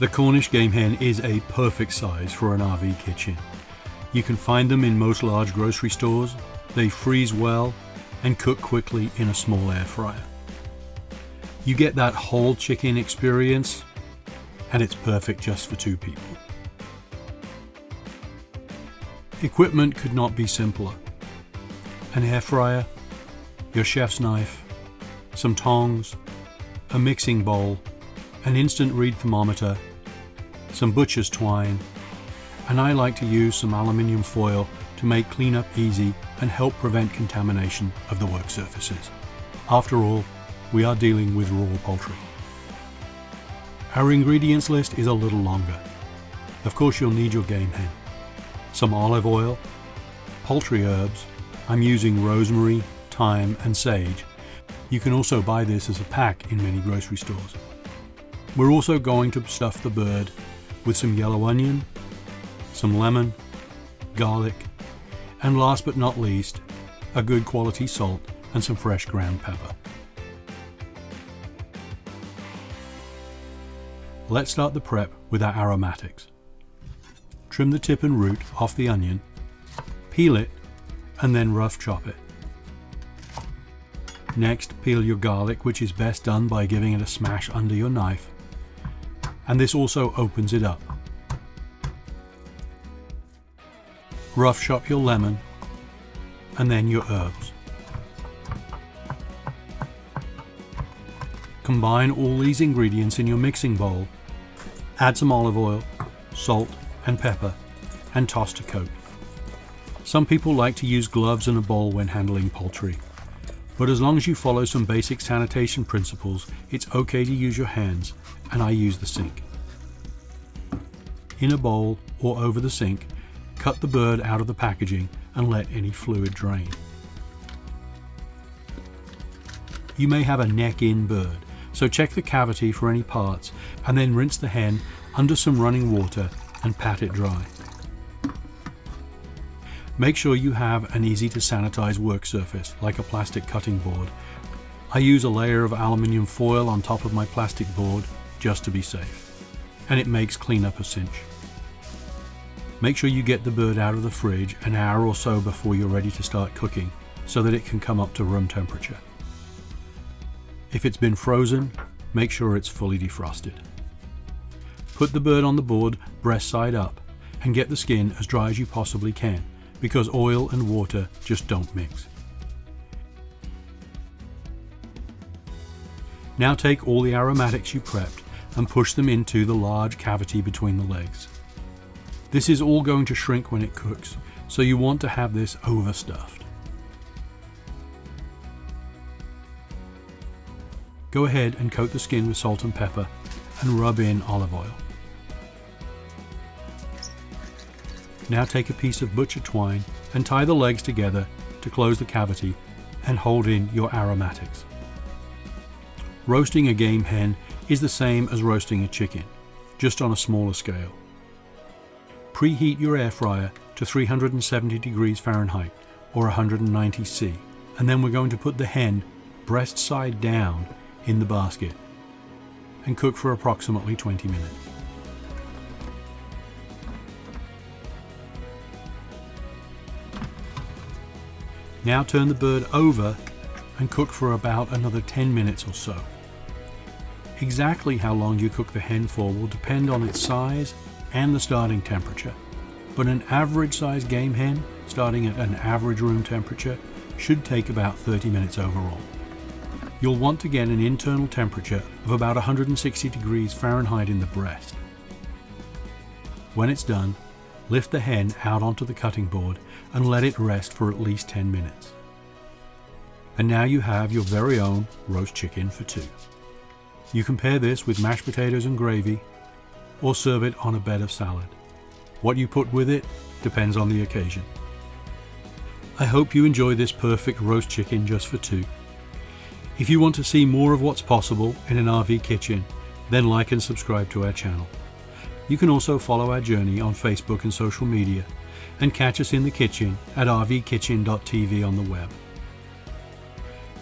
The Cornish Game Hen is a perfect size for an RV kitchen. You can find them in most large grocery stores. They freeze well and cook quickly in a small air fryer. You get that whole chicken experience, and it's perfect just for 2 people. Equipment could not be simpler. An air fryer, your chef's knife, some tongs, a mixing bowl, an instant read thermometer, some butcher's twine, and I like to use some aluminium foil to make cleanup easy and help prevent contamination of the work surfaces. After all, we are dealing with raw poultry. Our ingredients list is a little longer. Of course, you'll need your game hen, some olive oil, poultry herbs. I'm using rosemary, thyme, and sage. You can also buy this as a pack in many grocery stores. We're also going to stuff the bird with some yellow onion, some lemon, garlic, and last but not least, a good quality salt and some fresh ground pepper. Let's start the prep with our aromatics. Trim the tip and root off the onion, peel it, and then rough chop it. Next, peel your garlic, which is best done by giving it a smash under your knife, and this also opens it up. Rough chop your lemon, and then your herbs. Combine all these ingredients in your mixing bowl, add some olive oil, salt, and pepper, and toss to coat. Some people like to use gloves and a bowl when handling poultry, but as long as you follow some basic sanitation principles, it's okay to use your hands, and I use the sink. In a bowl or over the sink, cut the bird out of the packaging and let any fluid drain. You may have a neck-in bird, so check the cavity for any parts and then rinse the hen under some running water and pat it dry. Make sure you have an easy to sanitize work surface, like a plastic cutting board. I use a layer of aluminium foil on top of my plastic board just to be safe, and it makes cleanup a cinch. Make sure you get the bird out of the fridge an hour or so before you're ready to start cooking, so that it can come up to room temperature. If it's been frozen, make sure it's fully defrosted. Put the bird on the board breast side up and get the skin as dry as you possibly can, because oil and water just don't mix. Now take all the aromatics you prepped and push them into the large cavity between the legs. This is all going to shrink when it cooks, so you want to have this overstuffed. Go ahead and coat the skin with salt and pepper and rub in olive oil. Now take a piece of butcher twine and tie the legs together to close the cavity and hold in your aromatics. Roasting a game hen is the same as roasting a chicken, just on a smaller scale. Preheat your air fryer to 370 degrees Fahrenheit or 190 C, and then we're going to put the hen breast side down in the basket and cook for approximately 20 minutes. Now turn the bird over and cook for about another 10 minutes or so. Exactly how long you cook the hen for will depend on its size and the starting temperature, but an average size game hen, starting at an average room temperature, should take about 30 minutes overall. You'll want to get an internal temperature of about 160 degrees Fahrenheit in the breast. When it's done, lift the hen out onto the cutting board and let it rest for at least 10 minutes. And now you have your very own roast chicken for 2. You can pair this with mashed potatoes and gravy, or serve it on a bed of salad. What you put with it depends on the occasion. I hope you enjoy this perfect roast chicken just for 2. If you want to see more of what's possible in an RV kitchen, then like and subscribe to our channel. You can also follow our journey on Facebook and social media, and catch us in the kitchen at rvkitchen.tv on the web.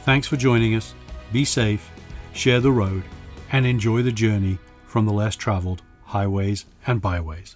Thanks for joining us. Be safe, share the road, and enjoy the journey from the less traveled highways and byways.